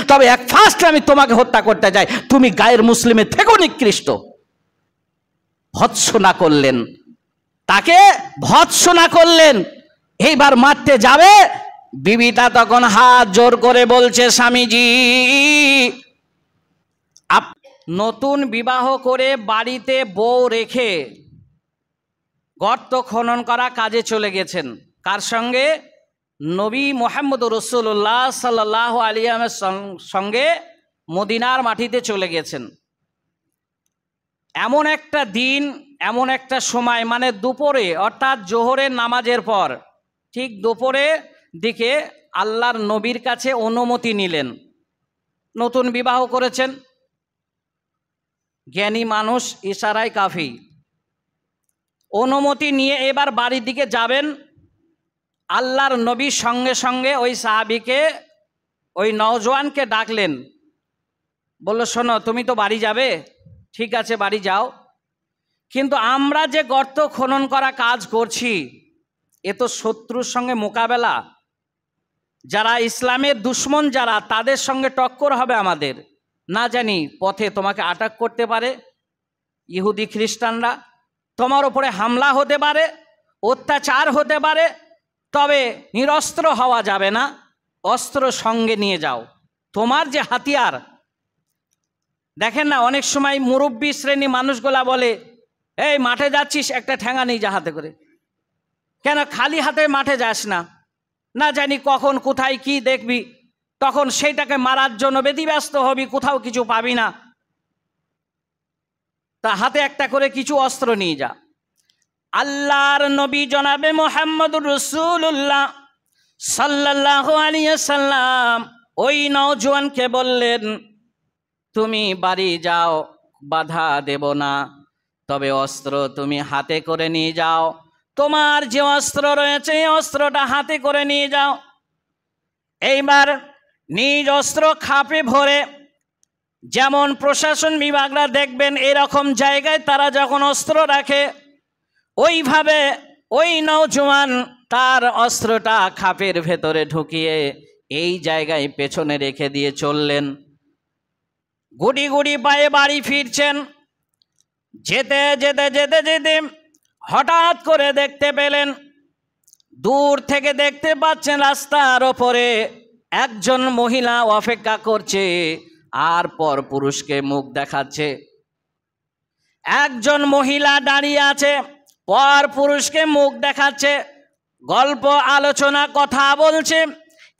তবে এক ফার্স্ট আমি তোমাকে হত্যা করতে যাই, তুমি গায়ের মুসলিমের থেকেও নিকৃষ্ট। ভৎসনা করলেন, তাকে ভৎসনা করলেন। এইবার মারতে যাবে, বিবিটা তখন হাত জোর করে বলছে, স্বামীজি নতুন বিবাহ করে বাড়িতে বউ রেখে গর্ত খনন করা কাজে চলে গেছেন। কার সঙ্গে? নবী মুহাম্মদ রাসূলুল্লাহ সাল্লাল্লাহু আলাইহি ওয়াসাল্লামের সঙ্গে মদিনার মাটিতে চলে গেছেন। এমন একটা দিন, এমন একটা সময়, মানে দুপুরে, অর্থাৎ জোহরের নামাজের পর ঠিক দুপুরে দিকে আল্লাহর নবীর কাছে অনুমতি নিলেন। নতুন বিবাহ করেছেন, জ্ঞানী মানুষ, ইশারায় কাফি। অনুমতি নিয়ে এবার বাড়ির দিকে যাবেন। আল্লাহর নবী সঙ্গে সঙ্গে ওই সাহাবীকে, ওই নওজোয়ানকে ডাকলেন, বলল, শোনো তুমি তো বাড়ি যাবে, ঠিক আছে বাড়ি যাও, কিন্তু আমরা যে গর্ত খনন করা কাজ করছি এ তো শত্রুর সঙ্গে মোকাবেলা, যারা ইসলামের দুশ্মন যারা, তাদের সঙ্গে টক্কর হবে আমাদের। না জানি পথে তোমাকে আটক করতে পারে ইহুদি খ্রিস্টানরা, তোমার উপরে হামলা হতে পারে, অত্যাচার হতে পারে, তবে নিরস্ত্র হওয়া যাবে না, অস্ত্র সঙ্গে নিয়ে যাও। তোমার যে হাতিয়ার, দেখেন না অনেক সময় মুরব্বী শ্রেণী মানুষগুলা বলে, এই মাঠে যাচ্ছিস, একটা ঠ্যাঙা নিয়ে যা হাতে করে। কেন খালি হাতে মাঠে যাস না? না জানি কখন কোথায় কি দেখবি, তখন সেইটাকে মারার জন্য ব্যতিব্যস্ত হবি, কোথাও কিছু পাবি না, তা হাতে একটা করে কিছু অস্ত্র নিয়ে যা। আল্লাহর নবী জনাবে মুহাম্মদুর রাসূলুল্লাহ সাল্লাল্লাহু আলাইহি ওয়াসাল্লাম ওই নওজোয়ানকে বললেন, তুমি বাড়ি যাও, বাধা দেব না, তবে অস্ত্র তুমি হাতে করে নিয়ে যাও। তোমার যে অস্ত্র রয়েছে এই অস্ত্রটা হাতে করে নিয়ে যাও। এইবার নিজ অস্ত্র খাপে ভরে, যেমন প্রশাসন বিভাগরা দেখবেন এরকম জায়গায় তারা যখন অস্ত্র রাখে, ওইভাবে ওই নওজোয়ান তার অস্ত্রটা খাপের ভেতরে ঢুকিয়ে এই জায়গায় পেছনে রেখে দিয়ে চললেন। গুড়ি গুড়ি পায়ে বাড়ি ফিরছেন। যেতে যেতে যেতে যেতে হঠাৎ করে দেখতে পেলেন, দূর থেকে দেখতে পাচ্ছেন রাস্তার ওপরে একজন মহিলা অপেক্ষা করছে আর পর পুরুষকে মুখ দেখাচ্ছে। একজন মহিলা দাঁড়িয়ে আছে, পর পুরুষকে মুখ দেখাচ্ছে, গল্প আলোচনা কথা বলছে।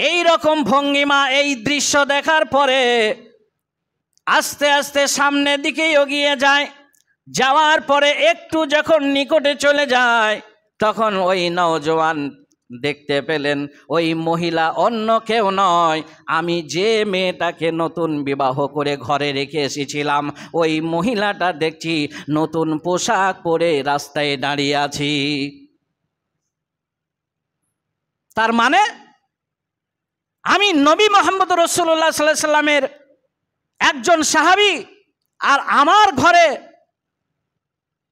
এই রকম ভঙ্গিমা, এই দৃশ্য দেখার পরে আস্তে আস্তে সামনের দিকে এগিয়ে যায়। যাওয়ার পরে একটু যখন নিকটে চলে যায়, তখন ওই নওজোয়ান দেখতে পেলেন ওই মহিলা অন্য কেউ নয়, আমি যে মেয়েটাকে নতুন বিবাহ করে ঘরে রেখে এসেছিলাম ওই মহিলাটা দেখছি নতুন পোশাক পরে রাস্তায় দাঁড়িয়ে আছি। তার মানে আমি নবী মুহাম্মদ রাসূলুল্লাহ সাল্লাল্লাহু আলাইহি সাল্লামের একজন সাহাবী, আর আমার ঘরে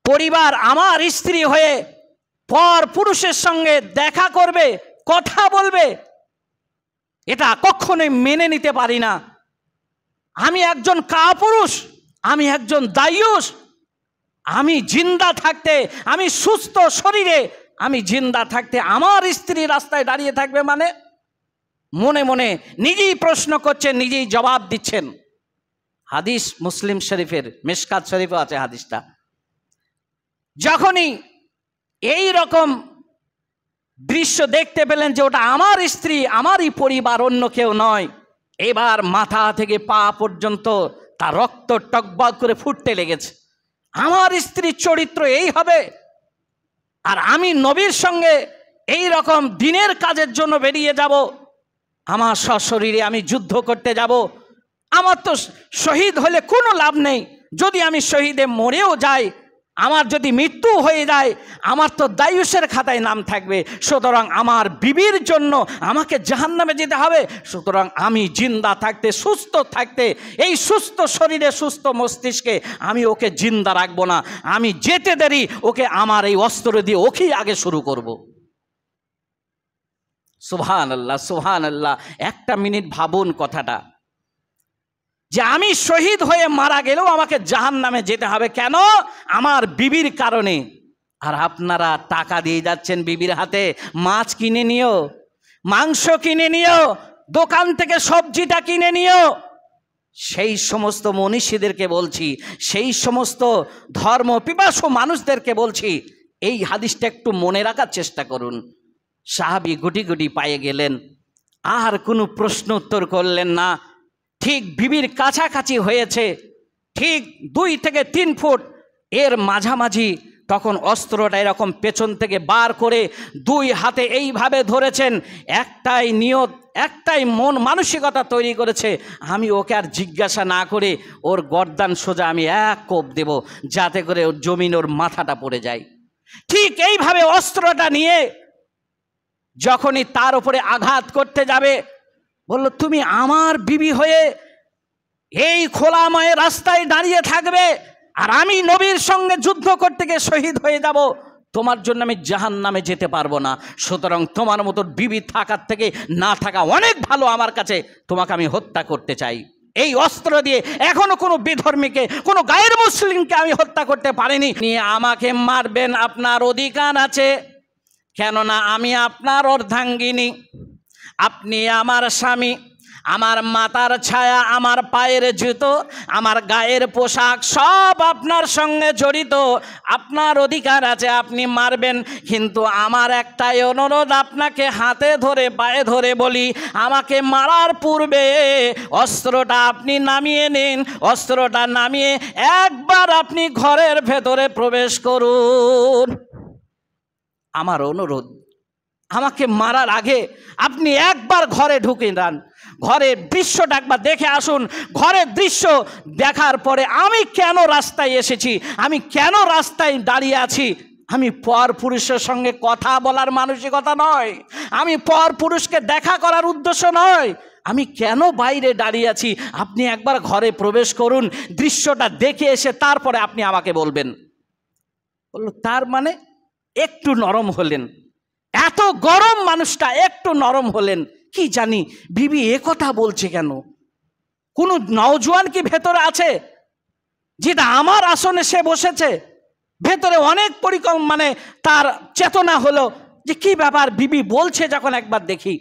পরিবার, আমার স্ত্রী হয়ে পর পুরুষের সঙ্গে দেখা করবে, কথা বলবে, এটা কখনোই মেনে নিতে পারি না। আমি একজন কাপুরুষ, আমি একজন দায়ুস। আমি জিন্দা থাকতে, আমি সুস্থ শরীরে আমি জিন্দা থাকতে আমার স্ত্রী রাস্তায় দাঁড়িয়ে থাকবে মানে? মনে মনে নিজেই প্রশ্ন করছেন, নিজেই জবাব দিচ্ছেন। হাদিস মুসলিম শরীফের, মিশকাত শরীফে আছে হাদিসটা। যখনই এই রকম দৃশ্য দেখতে পেলেন যে ওটা আমার স্ত্রী, আমারই পরিবার, অন্য কেউ নয়, এবার মাথা থেকে পা পর্যন্ত তার রক্ত টকবক করে ফুটতে লেগেছে। আমার স্ত্রীর চরিত্র এই হবে, আর আমি নবীর সঙ্গে এই রকম দিনের কাজের জন্য বেরিয়ে যাব, আমার সশরীরে আমি যুদ্ধ করতে যাব। আমার তো শহীদ হলে কোনো লাভ নেই, যদি আমি শহীদে মরেও যাই, আমার যদি মৃত্যু হয়ে যায়, আমার তো দায়ুসের খাতায় নাম থাকবে। সুতরাং আমার বিবির জন্য আমাকে জাহান্নামে যেতে হবে। সুতরাং আমি জিন্দা থাকতে, সুস্থ থাকতে, এই সুস্থ শরীরে সুস্থ মস্তিষ্কে আমি ওকে জিন্দা রাখবো না। আমি যেতে দেরি ওকে আমার এই অস্ত্র দিয়ে ওকেই আগে শুরু করব। সুবহানাল্লাহ, সুবহানাল্লাহ। একটা মিনিট ভাবুন কথাটা। যে আমি শহীদ হয়ে মারা গেলেও আমাকে জাহান্নামে যেতে হবে। কেন? আমার বিবির কারণে। আর আপনারা টাকা দিয়ে যাচ্ছেন বিবির হাতে, মাছ কিনে নিও, মাংস কিনে নিও, দোকান থেকে সবজিটা কিনে নিও। সেই সমস্ত মনীষীদেরকে বলছি, সেই সমস্ত ধর্ম পিপাসু মানুষদেরকে বলছি, এই হাদিসটা একটু মনে রাখার চেষ্টা করুন। সাহাবী গুটি গুটি পায়ে গেলেন, আর কোনো প্রশ্ন উত্তর করলেন না। ঠিক বিবির কাছাকাছি হয়েছে, ঠিক 2 থেকে 3 ফুট এর মাঝামাঝি, তখন অস্ত্রটা এরকম পেছন থেকে বার করে 2 হাতে এইভাবে ধরেছেন। একটাই নিয়ত, একটাই মন মানসিকতা তৈরি করেছে, আমি ওকে আর জিজ্ঞাসা না করে ওর গর্দান সোজা আমি এক কোপ দেব, যাতে করে ওর জমিন ওর মাথাটা পড়ে যায়। ঠিক এইভাবে অস্ত্রটা নিয়ে যখনই তার উপরে আঘাত করতে যাবে, বলল, তুমি আমার বিবি হয়ে এই খোলাময় রাস্তায় দাঁড়িয়ে থাকবে, আর আমি নবীর সঙ্গে যুদ্ধ করতে গিয়ে শহীদ হয়ে যাব, তোমার জন্য আমি জাহান্নামে যেতে পারবো না। সুতরাং তোমার মতো বিবি থাকার থেকে না থাকা অনেক ভালো আমার কাছে, তোমাকে আমি হত্যা করতে চাই। এই অস্ত্র দিয়ে এখনো কোনো বিধর্মীকে, কোনো গায়ের মুসলিমকে আমি হত্যা করতে পারিনি। নিয়ে আমাকে মারবেন, আপনার অধিকার আছে, কেননা আমি আপনার অর্ধাঙ্গিনী, আপনি আমার স্বামী, আমার মাথার ছায়া, আমার পায়ের জুতো, আমার গায়ের পোশাক সব আপনার সঙ্গে জড়িত, আপনার অধিকার আছে, আপনি মারবেন। কিন্তু আমার একটাই অনুরোধ, আপনাকে হাতে ধরে পায়ে ধরে বলি, আমাকে মারার পূর্বে অস্ত্রটা আপনি নামিয়ে নিন। অস্ত্রটা নামিয়ে একবার আপনি ঘরের ভেতরে প্রবেশ করুন। আমার অনুরোধ, আমাকে মারার আগে আপনি একবার ঘরে ঢুকে যান, ঘরের দৃশ্যটা একবার দেখে আসুন। ঘরের দৃশ্য দেখার পরে আমি কেন রাস্তায় এসেছি, আমি কেন রাস্তায় দাঁড়িয়ে আছি, আমি পর পুরুষের সঙ্গে কথা বলার মানসিকতা নয়, আমি পর পুরুষকে দেখা করার উদ্দেশ্য নয়, আমি কেন বাইরে দাঁড়িয়ে আছি, আপনি একবার ঘরে প্রবেশ করুন, দৃশ্যটা দেখে এসে তারপরে আপনি আমাকে বলবেন। বলল, তার মানে একটু নরম হলেন, এত গরম মানুষটা একটু নরম হলেন। কি জানি বিবি এ কথা বলছে কেন? কোন নওজোয়ান কি ভেতরে আছে যেটা আমার আসনে সে বসেছে? ভেতরে অনেক মানে তার চেতনা হলো যে কি ব্যাপার বিবি বলছে। যখন একবার দেখি,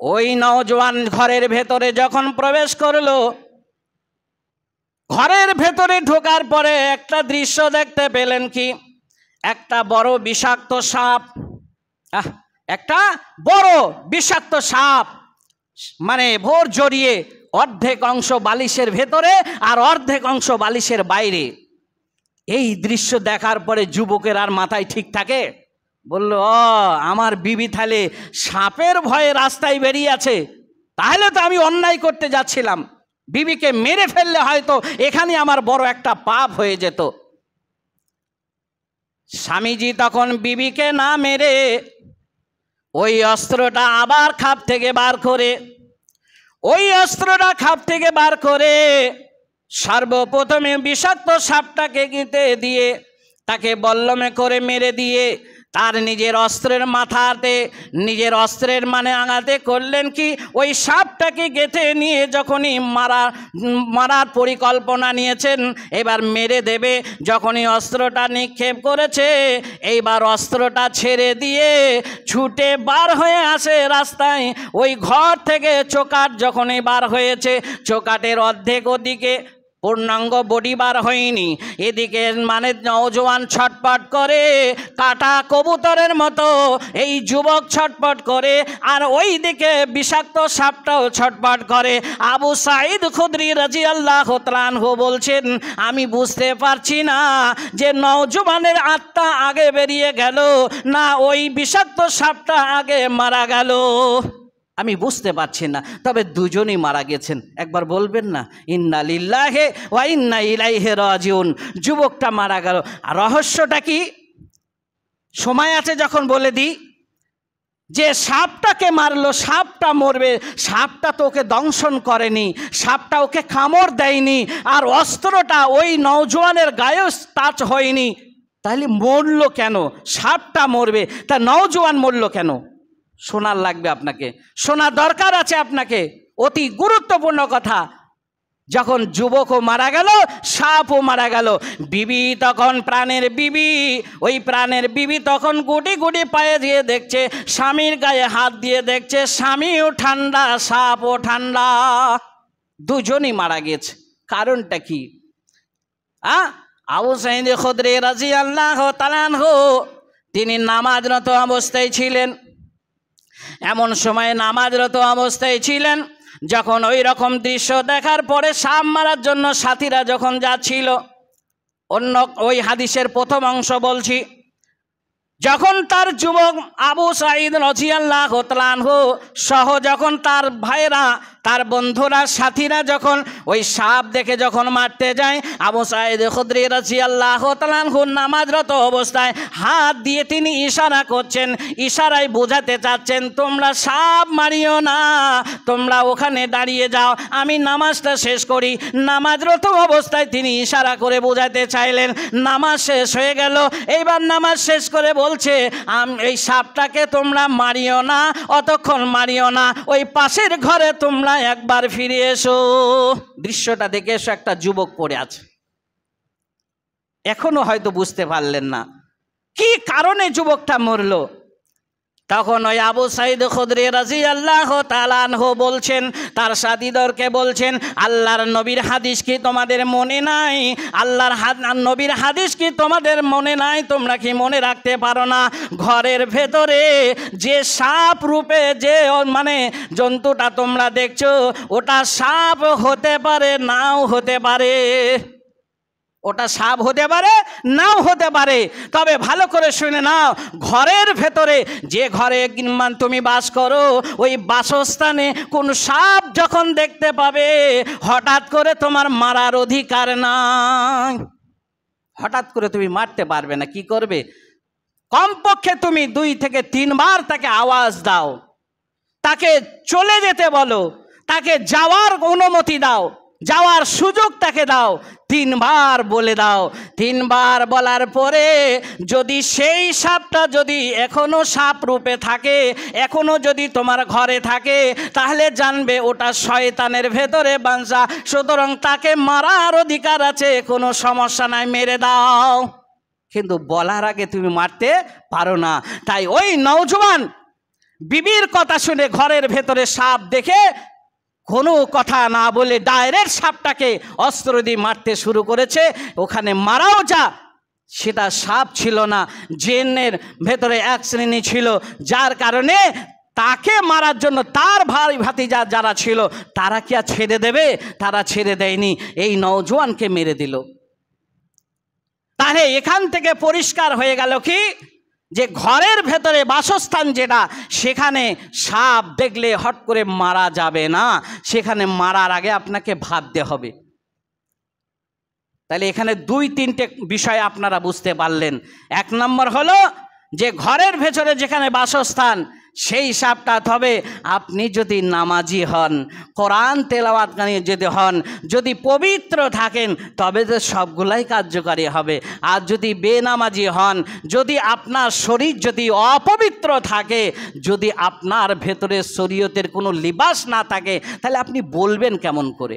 ওই নওজোয়ান ঘরের ভেতরে যখন প্রবেশ করলো, ঘরের ভেতরে ঢোকার পরে একটা দৃশ্য দেখতে পেলেন। কি? একটা বড় বিষাক্ত সাপ, একটা বড় বিষাক্ত সাপ, মানে ভোর জড়িয়ে অর্ধেক অংশ বালিশের ভেতরে আর অর্ধেক অংশ বালিশের বাইরে। এই দৃশ্য দেখার পরে যুবকের আর মাথায় ঠিক থাকে? বলল, আমার বিবি তাহলে সাপের ভয়ে রাস্তায় বেরিয়ে আছে, তাহলে তো আমি অন্যায় করতে যাচ্ছিলাম, বিবিকে মেরে ফেললে হয়তো এখানে আমার বড় একটা পাপ হয়ে যেত। স্বামীজি তখন বিবিকে না মেরে ওই অস্ত্রটা আবার খাপ থেকে বার করে, ওই অস্ত্রটা খাপ থেকে বার করে সর্বপ্রথমে বিষাক্ত সাপটাকে গিতে দিয়ে তাকে বল্লমে করে মেরে দিয়ে তার নিজের অস্ত্রের মাথাতে, নিজের অস্ত্রের মানে আঘাতে করলেন কি, ওই সাপটাকে গেঁথে নিয়ে যখনই মারার পরিকল্পনা নিয়েছেন, এবার মেরে দেবে, যখনই অস্ত্রটা নিক্ষেপ করেছে, এইবার অস্ত্রটা ছেড়ে দিয়ে ছুটে বার হয়ে আসে রাস্তায়। ওই ঘর থেকে চোকাট যখনই বার হয়েছে, চোকাটের অর্ধেক ওদিকে, পূর্ণাঙ্গ বডি বার হয়নি, এদিকে মানে নওজোয়ান ছটপট করে কাটা কবুতরের মতো এই যুবক ছটপট করে, আর ওই দিকে বিষাক্ত সাপটাও ছটপট করে। আবু সাঈদ খুদরি রাদিয়াল্লাহু তাআলা আনহু বলছেন, আমি বুঝতে পারছি না যে নওজোয়ানের আত্মা আগে বেরিয়ে গেল না ওই বিষাক্ত সাপটা আগে মারা গেল, আমি বুঝতে পারছি না। তবে দুজনই মারা গেছেন। একবার বলবেন না, ইন্না লিল্লাহি ওয়া ইন্না ইলাইহি রাজিউন। যুবকটা মারা গেল। আর রহস্যটা কি? সময় আছে যখন বলে দিই, যে সাপটাকে মারলো, সাপটা মরবে, সাপটা তো ওকে দংশন করেনি, সাপটা ওকে কামড় দেয়নি, আর অস্ত্রটা ওই নওজোয়ানের গায়েও টাচ হয়নি, তাহলে মরলো কেন? সাপটা মরবে, তা নওজোয়ান মরলো কেন? শোনার লাগবে আপনাকে, শোনা দরকার আছে আপনাকে, অতি গুরুত্বপূর্ণ কথা। যখন যুবকও মারা গেল, সাপও মারা গেল। বিবি তখন, প্রাণের বিবি, ওই প্রাণের বিবি তখন গুটি গুটি পায়ে দিয়ে দেখছে, স্বামীর গায়ে হাত দিয়ে দেখছে, স্বামীও ঠান্ডা, সাপও ঠান্ডা, দুজনই মারা গেছে। কারণটা কি? আবু সাঈদ খুদরি রাদিয়াল্লাহু তাআলা আনহু তিনি নামাজরত অবস্থায় ছিলেন। এমন সময় নামাজরত অবস্থায় ছিলেন যখন ওই রকম দৃশ্য দেখার পরে সাপ মারার জন্য সাথীরা যখন যাচ্ছিল, অন্য ওই হাদিসের প্রথম অংশ বলছি, যখন তার যুবক আবু সাঈদ রাদিয়াল্লাহু তাআলা আনহু সহ যখন তার ভাইরা, তার বন্ধুরা, সাথীরা যখন ওই সাপ দেখে যখন মারতে যায়, আবু সাঈদ খুদরি রাদিয়াল্লাহু তাআলা আনহু নামাজরত অবস্থায় হাত দিয়ে তিনি ইশারা করছেন, ইশারায় বোঝাতে চাচ্ছেন তোমরা সাপ মারিও না, তোমরা ওখানে দাঁড়িয়ে যাও, আমি নামাজটা শেষ করি। নামাজরত অবস্থায় তিনি ইশারা করে বোঝাতে চাইলেন। নামাজ শেষ হয়ে গেল, এইবার নামাজ শেষ করে বলছে এই সাপটাকে তোমরা মারিও না, অতক্ষণ মারিও না, ওই পাশের ঘরে তোমরা একবার ফিরে এসো। দৃশ্যটা দেখে এসো, একটা যুবক পড়ে আছে। এখনো হয়তো বুঝতে পারলেন না কি কারণে যুবকটা মরলো। তখন ওই আবু সাঈদ খুদরি রাদিয়াল্লাহু তাআলা আনহু বলছেন, তার সাথীদেরকে বলছেন, আল্লাহর নবীর হাদিস কি তোমাদের মনে নাই? আল্লাহর নবীর হাদিস কি তোমাদের মনে নাই? তোমরা কি মনে রাখতে পারো না? ঘরের ভেতরে যে সাপ রূপে যে মানে জন্তুটা তোমরা দেখছো, ওটা সাপ হতে পারে, নাও হতে পারে। ওটা সাপ হতে পারে, নাও হতে পারে। তবে ভালো করে শুনে নাও, ঘরের ভেতরে যে ঘরে তুমি বাস করো, ওই বাসস্থানে কোন সাপ যখন দেখতে পাবে, হঠাৎ করে তোমার মারার অধিকার নাই। হঠাৎ করে তুমি মারতে পারবে না। কি করবে? কমপক্ষে তুমি 2 থেকে 3 বার তাকে আওয়াজ দাও, তাকে চলে যেতে বলো, তাকে যাওয়ার অনুমতি দাও, যাওয়ার সুযোগ তাকে দাও। 3 বার বলে দাও। 3 বার বলার পরে যদি সেই সাপটা যদি এখনো সাপ রূপে থাকে, এখনো যদি তোমার ঘরে থাকে, তাহলে জানবে ওটা শয়তানের ভেতরে বাঞ্ছা, সুতরাং তাকে মারার অধিকার আছে, কোনো সমস্যা নাই, মেরে দাও। কিন্তু বলার আগে তুমি মারতে পারো না। তাই ওই নওজোয়ান বিবির কথা শুনে ঘরের ভেতরে সাপ দেখে কোনো কথা না বলে ডাইরেক্ট সাপটাকে অস্ত্র দিয়ে মারতে শুরু করেছে। ওখানে মারাও যা, সেটা সাপ ছিল না, জিনের ভেতরে এক শ্রেণী ছিল, যার কারণে তাকে মারার জন্য তার ভাই ভাতিজা যারা ছিল তারা কি আর ছেড়ে দেবে? তারা ছেড়ে দেয়নি, এই নওজোয়ানকে মেরে দিল। তাহলে এখান থেকে পরিষ্কার হয়ে গেল কি, যে ঘরের ভেতরে বাসস্থান যেটা, সেখানে সাপ দেখলে হট করে মারা যাবে না, সেখানে মারার আগে আপনাকে ভাবতে হবে। তাহলে এখানে 2-3টে বিষয় আপনারা বুঝতে পারলেন। 1 নম্বর হলো যে ঘরের ভেতরে যেখানে বাসস্থান, সেই সাপটা হবে আপনি যদি নামাজি হন, কোরআন তেলাওয়াতকারী যদি হন, যদি পবিত্র থাকেন, তবে তো সবগুলাই কার্যকারী হবে। আর যদি বেনামাজি হন, যদি আপনার শরীর যদি অপবিত্র থাকে, যদি আপনার ভেতরে শরীয়তের কোনো লিবাস না থাকে, তাহলে আপনি বলবেন কেমন করে?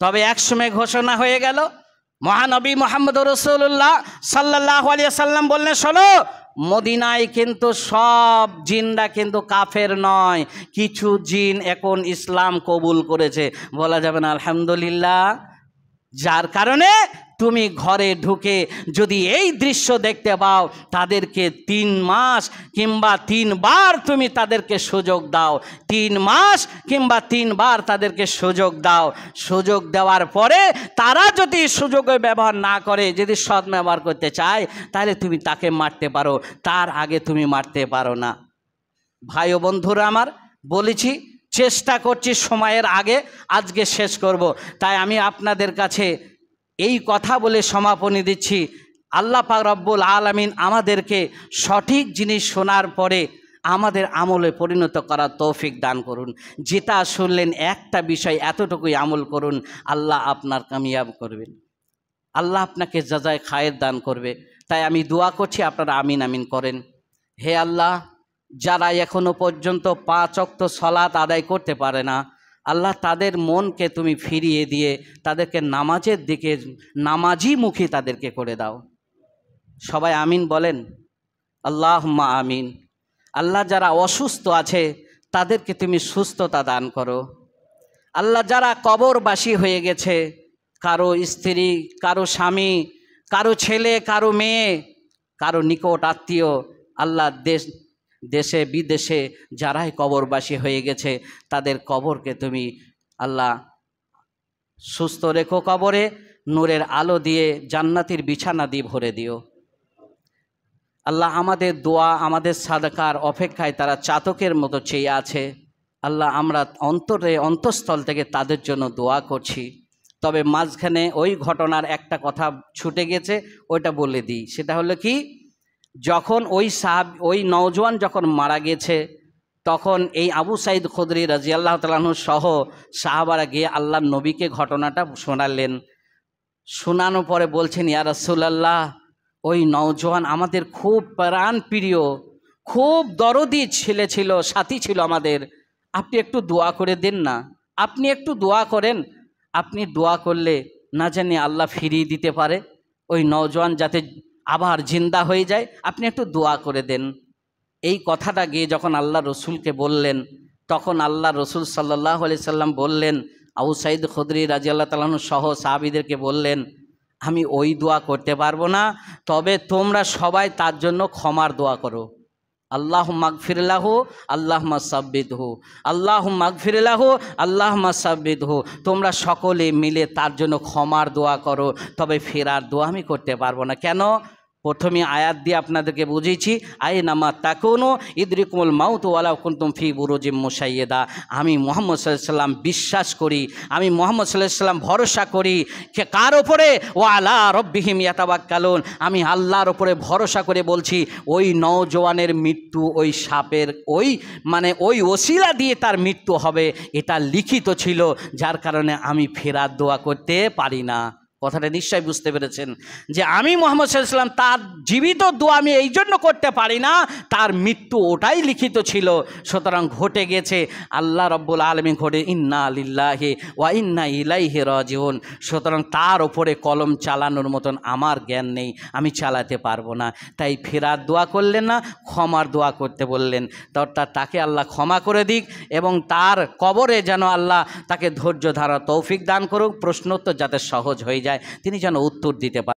তবে একসময় ঘোষণা হয়ে গেল, মহানবী মুহাম্মদ রাসূলুল্লাহ সাল্লাল্লাহু আলাইহি ওয়াসাল্লাম বললেন, শোনো, মদিনায় কিন্তু সব জিনরা কিন্তু কাফের নয়, কিছু জিন এখন ইসলাম কবুল করেছে। বলা যাবে না আলহামদুলিল্লাহ? যার কারণে তুমি ঘরে ঢুকে যদি এই দৃশ্য দেখতে পাও, তাদেরকে 3 মাস কিংবা 3 বার তুমি তাদেরকে সুযোগ দাও। 3 মাস কিংবা 3 বার তাদেরকে সুযোগ দাও। সুযোগ দেওয়ার পরে তারা যদি সুযোগের ব্যবহার না করে, যদি সৎ ব্যবহার করতে চায়, তাহলে তুমি তাকে মারতে পারো, তার আগে তুমি মারতে পারো না। ভাই ও বন্ধুরা আমার, বলেছি চেষ্টা করছি সময়ের আগে আজকে শেষ করব। তাই আমি আপনাদের কাছে এই কথা বলে সমাপনী দিচ্ছি। আল্লাহ পাক রব্বুল আলামিন আমাদেরকে সঠিক জিনিস শোনার পরে আমাদের আমলে পরিণত করার তৌফিক দান করুন। যেটা শুনলেন একটা বিষয় এতটুকুই আমল করুন, আল্লাহ আপনার কামিয়াব করবেন, আল্লাহ আপনাকে জাযায়ে খায়ের দান করবে। তাই আমি দোয়া করছি, আপনারা আমিন আমিন করেন। হে আল্লাহ, যারা এখনো পর্যন্ত 5 ওয়াক্ত সালাত আদায় করতে পারে না, আল্লাহ তাদের মনকে তুমি ফিরিয়ে দিয়ে তাদেরকে নামাজের দিকে নামাজি মুখী তাদেরকে করে দাও। সবাই আমিন বলেন, আল্লাহুম্মা আমিন। আল্লাহ যারা অসুস্থ আছে তাদেরকে তুমি সুস্থতা দান করো। আল্লাহ যারা কবরবাসী হয়ে গেছে, কারো স্ত্রী, কারো স্বামী, কারো ছেলে, কারো মেয়ে, কারো নিকট আত্মীয়, আল্লাহ দেশে বিদেশে যারাই কবরবাসী হয়ে গেছে তাদের কবরকে তুমি আল্লাহ সুস্থ রেখো, কবরে নূরের আলো দিয়ে জান্নাতের বিছানা দিয়ে ভরে দিও। আল্লাহ আমাদের দোয়া, আমাদের সাদকার অপেক্ষায় তারা চাতকের মতো চেয়ে আছে। আল্লাহ আমরা অন্তঃস্থল থেকে তাদের জন্য দোয়া করছি। তবে মাঝখানে ওই ঘটনার একটা কথা ছুটে গেছে, ওইটা বলে দিই। সেটা হলো কি, যখন ওই নওজোয়ান যখন মারা গেছে তখন এই আবু সাঈদ খুদরি রাদিয়াল্লাহু তাআলা আনহু সহ সাহাবারা গিয়ে আল্লাহর নবীকে ঘটনাটা শোনালেন। শোনানোর পরে বলছেন, ইয়া রাসূলুল্লাহ, ওই নওজোয়ান আমাদের খুব প্রাণ প্রিয়, খুব দরদি ছেলে ছিল, সাথী ছিল আমাদের। আপনি একটু দোয়া করে দেন না, আপনি একটু দোয়া করেন। আপনি দোয়া করলে না জানি আল্লাহ ফিরিয়ে দিতে পারে, ওই নওজোয়ান যাতে আবার জিন্দা হয়ে যায়, আপনি একটু দোয়া করে দেন। এই কথাটা গিয়ে যখন আল্লাহ রসুলকে বললেন, তখন আল্লাহ রসুল সাল্লাল্লাহু আলাইহি সাল্লাম বললেন, আবু সাঈদ খুদরি রাদিয়াল্লাহু তাআলা আনহু সহ সাহাবীদেরকে বললেন, আমি ওই দোয়া করতে পারবো না, তবে তোমরা সবাই তার জন্য ক্ষমার দোয়া করো। আল্লাহুম্মা আগফির লাহু আল্লাহুম্মা সাব্বিতহু, আল্লাহুম্মা আগফির লাহু আল্লাহুম্মা সাব্বিতহু। তোমরা সকলে মিলে তার জন্য ক্ষমার দোয়া করো, তবে ফেরার দোয়া আমি করতে পারবো না। কেন? প্রথমে আয়াত দিয়ে আপনাদেরকে বুঝিয়েছি, আইনামা তাকুনু ইদরিকুমুল মাউত ওয়ালাউ কুনতুম ফি বুরুজিম মুশাইয়্যাদা। আমি মুহাম্মদ সাল্লাল্লাহু আলাইহি সাল্লাম বিশ্বাস করি, আমি মুহাম্মদ সাল্লাল্লাহু আলাইহি সাল্লাম ভরসা করি। কার ওপরে? ওয়া আলা রাব্বিহিম ইয়াতাওয়াক্কালুন। আমি আল্লাহর ওপরে ভরসা করে বলছি, ওই নওজোয়ানের মৃত্যু ওই সাপের ওই ওসিলা দিয়ে তার মৃত্যু হবে, এটা লিখিত ছিল, যার কারণে আমি ফেরার দোয়া করতে পারি না। কথাটা নিশ্চয়ই বুঝতে পেরেছেন যে আমি মুহাম্মদ সাল্লাল্লাহু আলাইহি ওয়াসাল্লাম তার জীবিত দোয়া আমি এই জন্য করতে পারি না, তার মৃত্যু ওটাই লিখিত ছিল। সুতরাং ঘটে গেছে, আল্লাহ রাব্বুল আলামিন ঘটে, ইন্না লিল্লাহি ওয়া ইন্না ইলাইহি রাজিউন। সুতরাং তার ওপরে কলম চালানোর মতন আমার জ্ঞান নেই, আমি চালাতে পারবো না। তাই ফেরার দোয়া করলেন না, ক্ষমার দোয়া করতে বললেন। অর্থাৎ তাকে আল্লাহ ক্ষমা করে দিক এবং তার কবরে যেন আল্লাহ তাকে ধৈর্য ধারা তৌফিক দান করুক, প্রশ্নোত্তর যাতে সহজ হয়ে যায়, তিনি যেন উত্তর দিতে পারেন।